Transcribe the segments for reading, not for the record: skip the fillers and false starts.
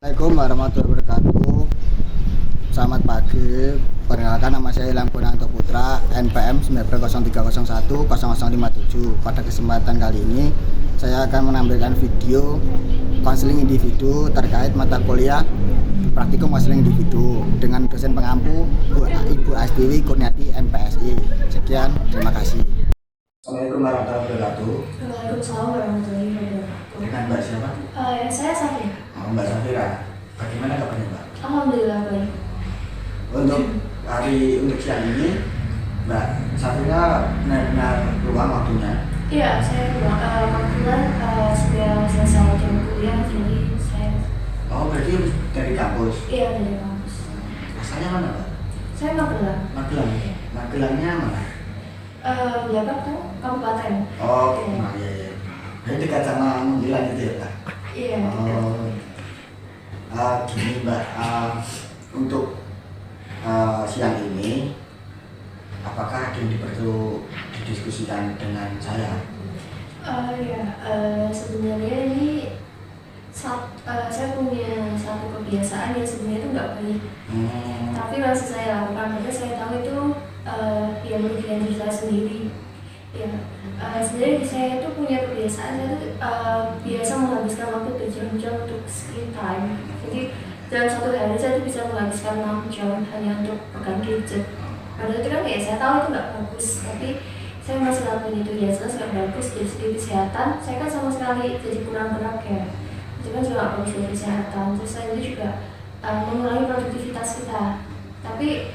Assalamualaikum warahmatullahi wabarakatuh. Selamat pagi. Perkenalkan, nama saya Ilham Bonanto Putra, NPM 903010057. Pada kesempatan kali ini saya akan menampilkan video konseling individu terkait mata kuliah praktikum konseling individu dengan dosen pengampu Ibu Astiwi Kurniati MPSI. Sekian, terima kasih. Assalamualaikum warahmatullahi wabarakatuh. Waalaikumsalam warahmatullahi wabarakatuh. Dengan Mbak siapa? Saya Safira. Mbak Safira. Bagaimana kabarnya, Mbak? Alhamdulillah baik. Untuk siang ini, Mbak Safira benar-benar luang waktunya. Iya, saya kebetulan sudah selesai jam kuliah, jadi saya. Oh, berarti dari kampus? Iya, dari kampus. Asalnya mana, Mbak? Saya Magelang. Magelang. Magelangnya mana? Jakarta tuh kabupaten. Oh, Iya. nah, iya. Jadi dekat sama Mundilan itu ya, Pak? Iya. Gini, Mbak, untuk siang ini, apakah ada yang perlu didiskusikan dengan saya? Sebenarnya ini saya punya satu kebiasaan yang sebenarnya itu nggak baik, tapi masih saya lakukan karena saya tahu itu yang merugikan diri saya sendiri. Ya, sebenarnya saya itu punya kebiasaan, saya tuh biasa menghabiskan waktu berjam-jam untuk screen time. Jadi dalam satu hari saya tuh bisa menghabiskan 6 jam hanya untuk pegang gadget. Padahal itu kan kayak saya tahu itu nggak bagus, tapi saya masih lakukan itu. Ya jelas nggak bagus dari segi kesehatan. Saya kan sama sekali jadi kurang gerak ya. Itu kan juga nggak bagus dari kesehatan. Terus saya itu juga mengurangi produktivitas kita. Tapi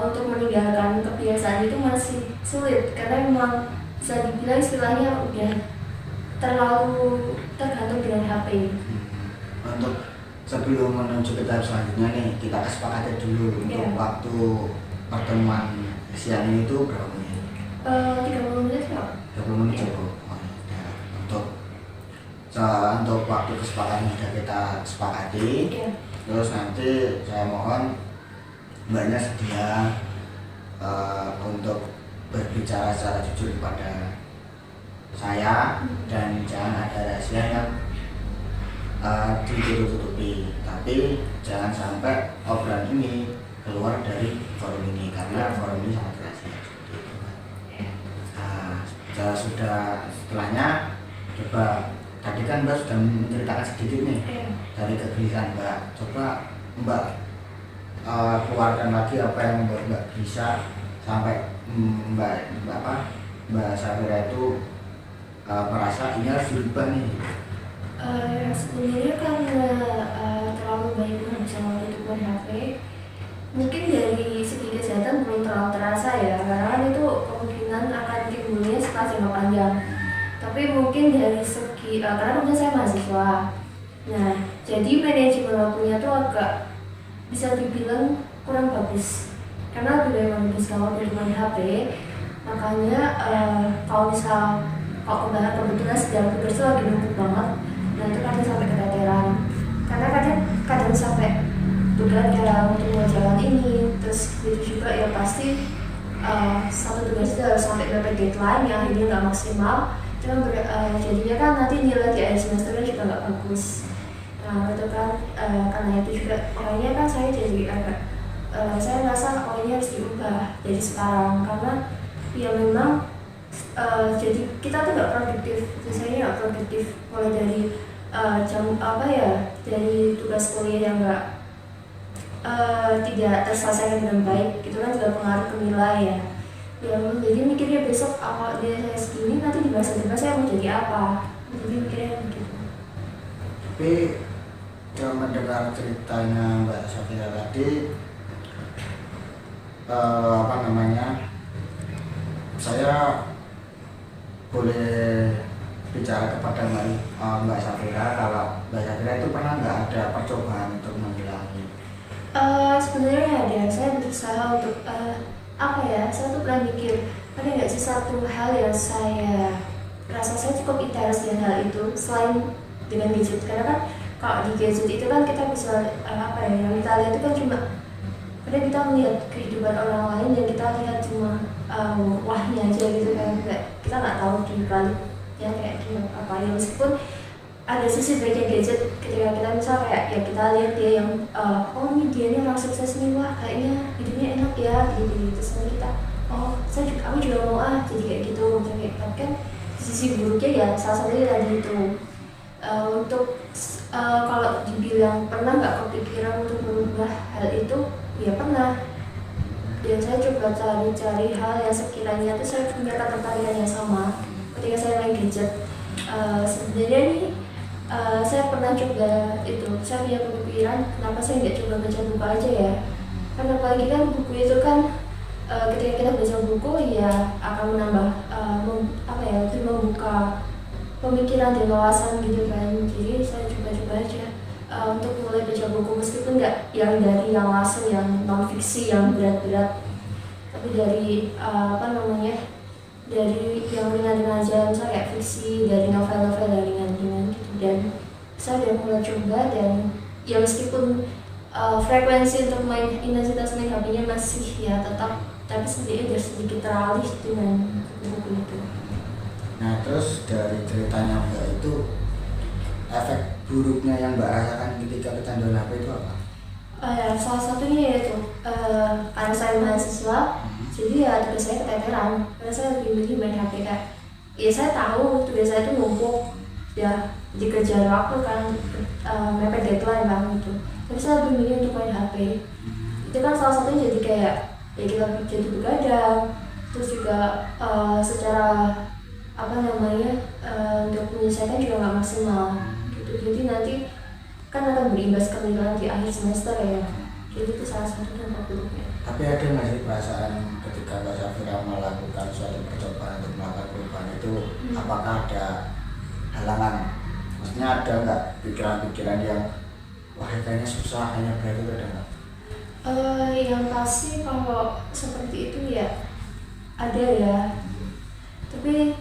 untuk meninggalkan kebiasaan itu masih sulit karena memang bisa dibilang istilahnya udah terlalu tergantung dengan HP. Untuk sebelum menuju ke tahap selanjutnya nih, kita kesepakatan dulu untuk waktu pertemuan siang ini itu berapa menit? 30 menit kok. 30 menit cukup. Untuk waktu kesepakatan sudah kita sepakati. Terus nanti saya mohon Mbaknya sedia untuk berbicara secara jujur kepada saya dan jangan ada rahasia yang ditutup-tutupi. Tapi jangan sampai obrolan ini keluar dari forum ini karena forum ini sangat rahasia. Setelahnya coba, tadi kan Mbak sudah menceritakan sedikit nih dari kegelisahan Mbak. Coba Mbak keluarkan lagi apa yang membuat Mbak bisa sampai Mbak Safira itu merasa ini harus dirubah nih. Sebenarnya karena terlalu banyak menghabiskan waktu itu buat HP, mungkin dari segi kesehatan belum terlalu terasa ya, karena kan itu kemungkinan akan timbulnya setelah jangka panjang. Tapi mungkin dari segi karena kemudian saya mahasiswa, nah jadi manajemen waktunya tuh agak bisa dibilang kurang bagus karena lebih banyak menghabiskan waktu dengan HP. Makanya kalau kebetulan sedang tugas itu lagi numpuk banget, nah itu kadang sampai keteteran karena kadang sampai tugas kayak untuk jalan ini, terus itu juga ya pasti satu tugas itu harus sampai dapat deadline yang ini nggak maksimal, jadinya kan nanti nilai di akhir semesternya juga nggak bagus. Nah itu kan karena itu juga kayaknya kan saya jadi agak saya merasa ini harus diubah dari sekarang karena ya memang jadi kita tuh nggak produktif, biasanya nggak produktif mulai dari dari tugas kuliah yang nggak tidak terselesaikan dengan baik, itu kan juga pengaruh ke nilai ya. Jadi mikirnya besok awal dia saya segini, nanti di masa depan saya mau jadi apa, jadi mikirnya begitu. Tapi mendengar ceritanya Mbak Safira tadi, saya boleh bicara kepada Mbak Safira kalau Mbak Safira itu pernah nggak ada percobaan untuk menghilangi? Sebenarnya ada, saya berusaha untuk saya tuh pernah mikir ada nggak sih satu hal yang saya rasa saya cukup interest dengan hal itu selain dengan gadget, karena kan kalau di gadget itu kan kita bisa yang kita lihat itu kan cuma kadang kita melihat kehidupan orang lain yang kita lihat cuma wahnya aja gitu kan, kita nggak tahu di balik yang kayak gimana apa ya. Meskipun ada sisi baiknya gadget ketika kita misal kayak ya kita lihat dia yang oh ini dia ini orang sukses nih, wah kayaknya hidupnya enak ya gitu gitu, terus nanti kita oh aku juga mau jadi kayak gitu. Tapi kan sisi buruknya ya salah satunya tadi itu. Untuk kalau dibilang pernah nggak kepikiran untuk merubah hal itu, ya pernah. Dan saya coba cari-cari hal yang sekiranya itu saya punya ketertarikan yang sama ketika saya main gadget. Sebenarnya ini saya pernah coba itu, saya punya pemikiran kenapa saya nggak coba baca buku aja ya, karena apalagi kan buku itu kan ketika kita baca buku ya akan menambah lebih membuka pemikiran dan wawasan gitu kan. Jadi saya coba-coba aja untuk mulai baca buku, meskipun nggak yang dari yang langsung yang non fiksi yang berat-berat, tapi dari dari yang ringan-ringan aja, misalnya kayak fiksi, dari novel-novel yang ringan-ringan gitu. Dan saya udah mulai coba, dan ya meskipun frekuensi untuk intensitas main HP-nya masih ya tetap, tapi sedikit teralih dengan buku itu. Nah, terus dari ceritanya Mbak itu, efek buruknya yang Mbak rasakan ketika kecanduan HP itu apa? Salah satunya yaitu karena saya mahasiswa, jadi ya tugas saya keteteran, karena saya lebih milih main HP kan. Ya saya tahu tugas saya itu numpuk, ya dikejar waktu kan, mepet deadline kan gitu. Tapi saya lebih milih untuk main HP. Itu kan salah satunya jadi kayak ya kita jadi begadang, terus juga secara untuk menyelesaikan juga nggak maksimal gitu. Jadi nanti kan akan berimbas ke nilai di akhir semester ya. Jadi itu salah satu dampak buruknya. Tapi ada nggak sih perasaan ketika Mbak Safira melakukan suatu percobaan untuk melakukan perubahan itu, apakah ada halangan? Maksudnya ada nggak pikiran-pikiran yang wah kayaknya susah, hanya berat itu ada nggak? Yang pasti kalau seperti itu ya ada ya. Tapi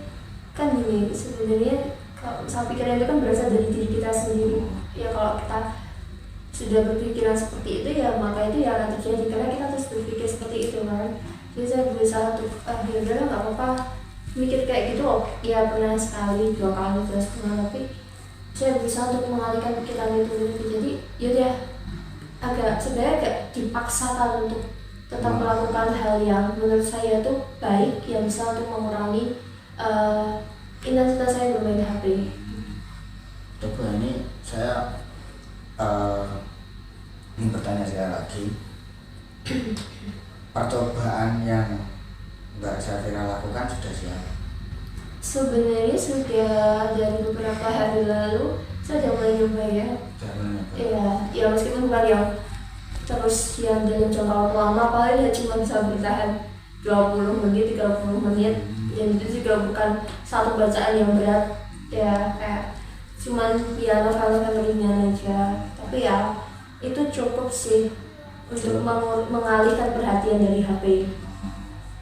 kan gini, sebenarnya kalau pikiran itu kan berasal dari diri kita sendiri. Ya kalau kita sudah berpikiran seperti itu ya maka itu ya akan terjadi, karena kita terus berpikir seperti itu kan. Jadi saya berusaha untuk ya udahlah nggak apa-apa mikir kayak gitu. Ya pernah sekali, 2 kali, 3 kali, tapi saya berusaha untuk mengalihkan pikiran itu. Jadi yaudah sebenarnya agak dipaksakan untuk tetap melakukan hal yang menurut saya itu baik, yang bisa untuk mengurangi intensitas saya bermain HP. Coba ini saya ingin bertanya sekali lagi, percobaan yang Mbak Safira lakukan sudah siap? Sebenarnya sudah dari beberapa hari lalu saya sudah mulai nyoba ya. Ya meskipun bukan yang terus yang dalam jangka waktu lama, paling ya cuma bisa bertahan 20 menit, 30 menit. Dan itu juga bukan satu bacaan yang berat ya, kayak cuman ya novel-novel ringan aja. Tapi ya itu cukup sih untuk mengalihkan perhatian dari HP.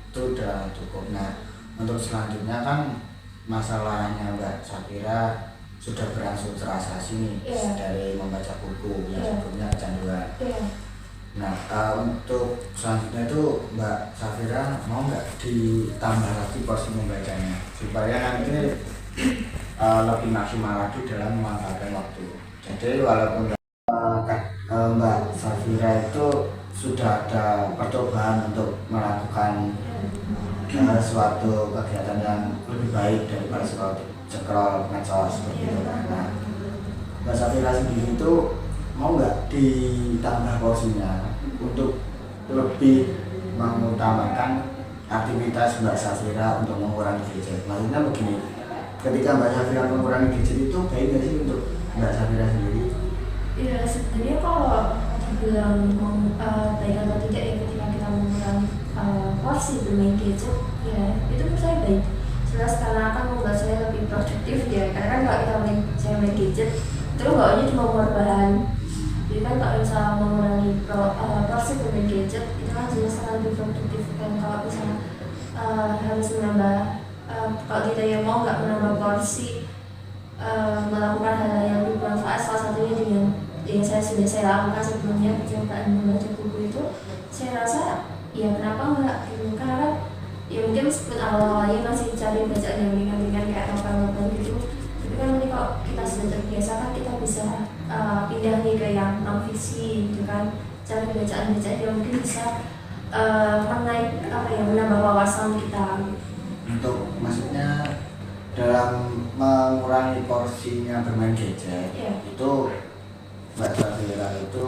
Itu udah cukup. Nah, untuk selanjutnya kan masalahnya Mbak Safira sudah berangsur terasasi nih dari membaca buku yang sebelumnya kecanduan. Nah, untuk selanjutnya itu Mbak Safira mau nggak ditambah lagi porsi membacanya supaya nanti lebih maksimal lagi dalam memanfaatkan waktu. Jadi walaupun Mbak Safira itu sudah ada percobaan untuk melakukan suatu kegiatan yang lebih baik daripada scroll medsos seperti itu. Nah, Mbak Safira sendiri itu mau nggak ditambah porsinya untuk lebih mengutamakan aktivitas Mbak Safira untuk mengurangi gadget? Maksudnya begini, ketika Mbak Safira mengurangi gadget itu baik nggak sih untuk Mbak Safira sendiri? Ya sebenarnya kalau dibilang baik atau tidak ya ketika kita mengurangi porsi bermain gadget, ya itu menurut saya baik. Jelas karena akan membuat saya lebih produktif ya. Karena kan kalau saya main gadget itu bawanya cuma muat bahan. Jadi kan kalau misalnya mengurangi porsi bermain gadget itu kan jelas akan lebih produktif kan. Kalau misalnya harus menambah, kalau kita yang mau nggak menambah porsi, melakukan hal yang lebih bermanfaat, salah satunya dengan yang saya lakukan sebelumnya percobaan membaca buku itu, saya rasa ya kenapa enggak gitu. Karena ya mungkin meskipun awal-awalnya masih cari bacaan yang ringan-ringan kayak novel-novel gitu, tapi kan nanti kalau kita sudah terbiasa kan kita bisa pindah nih ke yang non fiksi gitu kan, cara bacaan-bacaan yang mungkin bisa menambah wawasan kita. Untuk maksudnya dalam mengurangi porsinya bermain gadget, itu Mbak Safira itu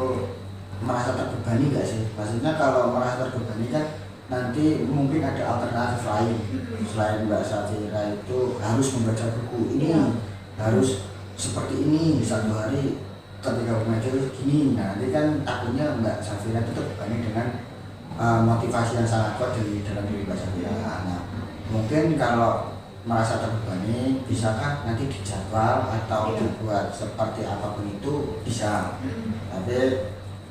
merasa terbebani nggak sih? Maksudnya kalau merasa terbebani kan nanti mungkin ada alternatif lain selain Mbak Safira itu harus membaca buku ini, harus seperti ini satu hari ketika membaca itu gini. Nah nanti kan takutnya Mbak Safira itu terbebani dengan motivasi yang sangat kuat dari dalam diri Mbak Safira. Nah mungkin kalau merasa terbebani, bisakah nanti dijadwal atau dibuat seperti apapun itu bisa. Tapi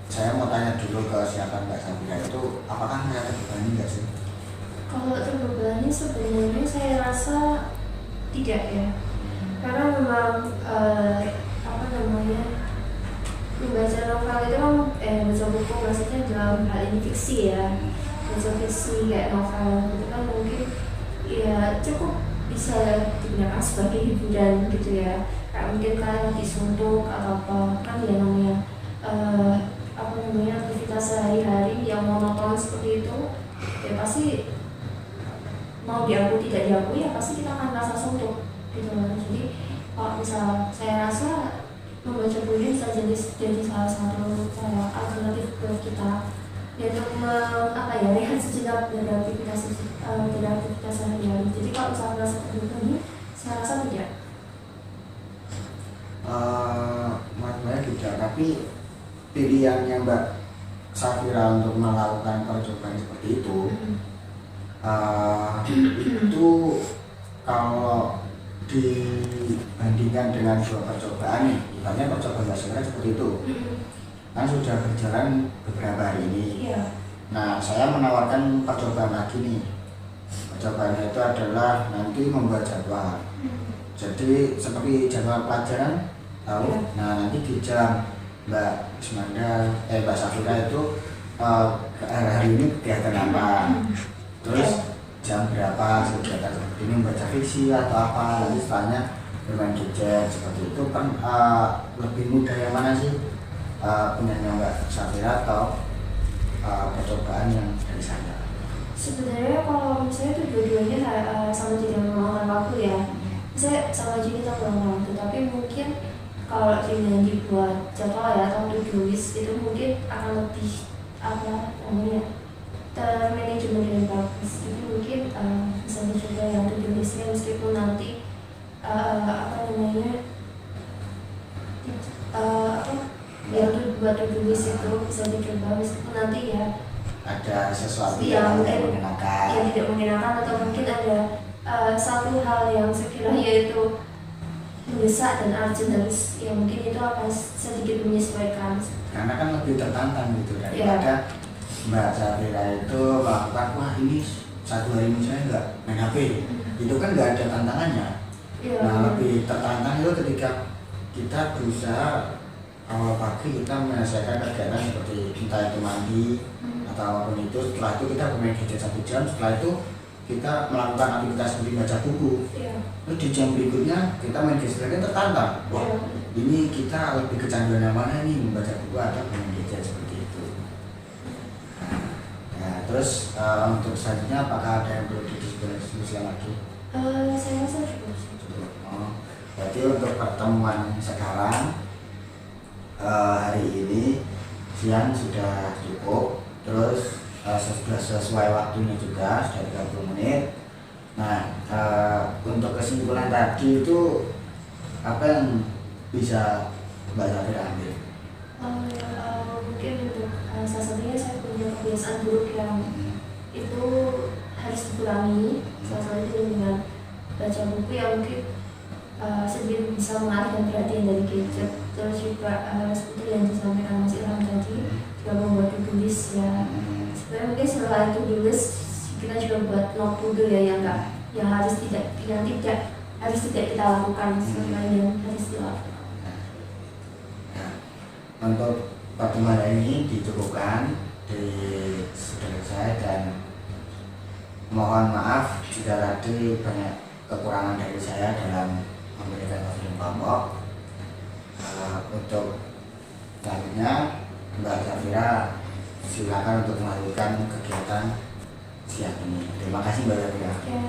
saya mau tanya dulu ke siapa Mbak Safira itu, apakah merasa terbebani nggak sih? Kalau terbebani sebenarnya saya rasa tidak ya, karena memang membaca novel itu kan baca buku maksudnya dalam hal ini fiksi ya, baca fiksi kayak novel itu kan mungkin ya cukup bisa digunakan sebagai hiburan gitu ya. Kayak mungkin kalian lagi suntuk atau apa kan ya namanya aktivitas sehari-hari yang monoton seperti itu ya pasti mau diakui tidak diakui ya pasti kita akan merasa suntuk gitu. Jadi kalau misal saya rasa membaca buku bisa jadi salah satu alternatif buat kita ya untuk rehat sejenak dari aktivitas sehari-hari. Jadi kalau misalnya merasa terbebani, saya rasa tidak. Maksudnya tidak, tapi pilihannya Mbak Safira untuk melakukan percobaan seperti itu, itu kalau dibandingkan dengan dua percobaan nih, ibaratnya percobaan Mbak Safira seperti itu. Kan sudah berjalan beberapa hari ini. Nah, saya menawarkan percobaan lagi nih. Percobaannya itu adalah nanti membuat jadwal. Jadi seperti jadwal pelajaran, tahu? Nah, nanti di jam Mbak Safira itu hari ini kegiatan apa? Terus jam berapa kegiatan seperti ini membaca fiksi atau apa? Nanti setelahnya bermain gadget seperti itu kan lebih mudah yang mana sih? Punyanya Mbak Safira atau percobaan yang dari saya? Sebenarnya kalau misalnya itu dua-duanya sama jadi memakan waktu ya, saya sama jadi tak memakan waktu, tapi mungkin kalau dengan dibuat jadwal ya atau to-do list itu mungkin akan lebih termanajemen dengan bagus. Jadi mungkin bisa dicoba yang to-do listnya meskipun nanti yang buat to-do list itu bisa dicoba meskipun nanti ya ada sesuatu yang tidak mengenakan atau mungkin ada satu hal yang sekiranya itu mendesak dan urgent harus ya mungkin itu akan sedikit menyesuaikan karena kan lebih tertantang gitu daripada Mbak Safira itu melakukan wah ini satu hari ini saya nggak main HP itu kan nggak ada tantangannya. Nah lebih tertantang itu ketika kita berusaha awal pagi kita menyelesaikan kegiatan seperti entah itu mandi atau apapun itu, setelah itu kita bermain gadget 1 jam, setelah itu kita melakukan aktivitas seperti baca buku. Terus di jam berikutnya kita main gadget lagi tertantang. Wah ini kita lebih kecanduan yang mana nih, membaca buku atau bermain gadget seperti itu. Nah terus untuk selanjutnya apakah ada yang perlu didiskusikan lagi? Saya rasa cukup. Berarti untuk pertemuan sekarang hari ini siang sudah cukup, terus sudah sesuai waktunya juga, sudah 30 menit. Nah untuk kesimpulan tadi itu apa yang bisa Mbak Safira ambil? Mungkin untuk salah satunya saya punya kebiasaan buruk yang itu harus dikurangi, salah satunya dengan baca buku yang mungkin sedikit bisa mengalihkan perhatian dari gadget. Terus juga seperti yang disampaikan Mas Ilham tadi juga membuat to-do list ya. Sebenarnya mungkin selain to-do list kita juga buat note to do ya yang harus tidak kita lakukan selain yang harus dilakukan. Untuk pertemuan ini dicukupkan dari saudara saya dan mohon maaf jika tadi banyak kekurangan dari saya dalam memberikan konseling kelompok. Untuk selanjutnya Mbak Zafira silakan untuk melanjutkan kegiatan siang ini. Terima kasih Mbak Zafira. Ya,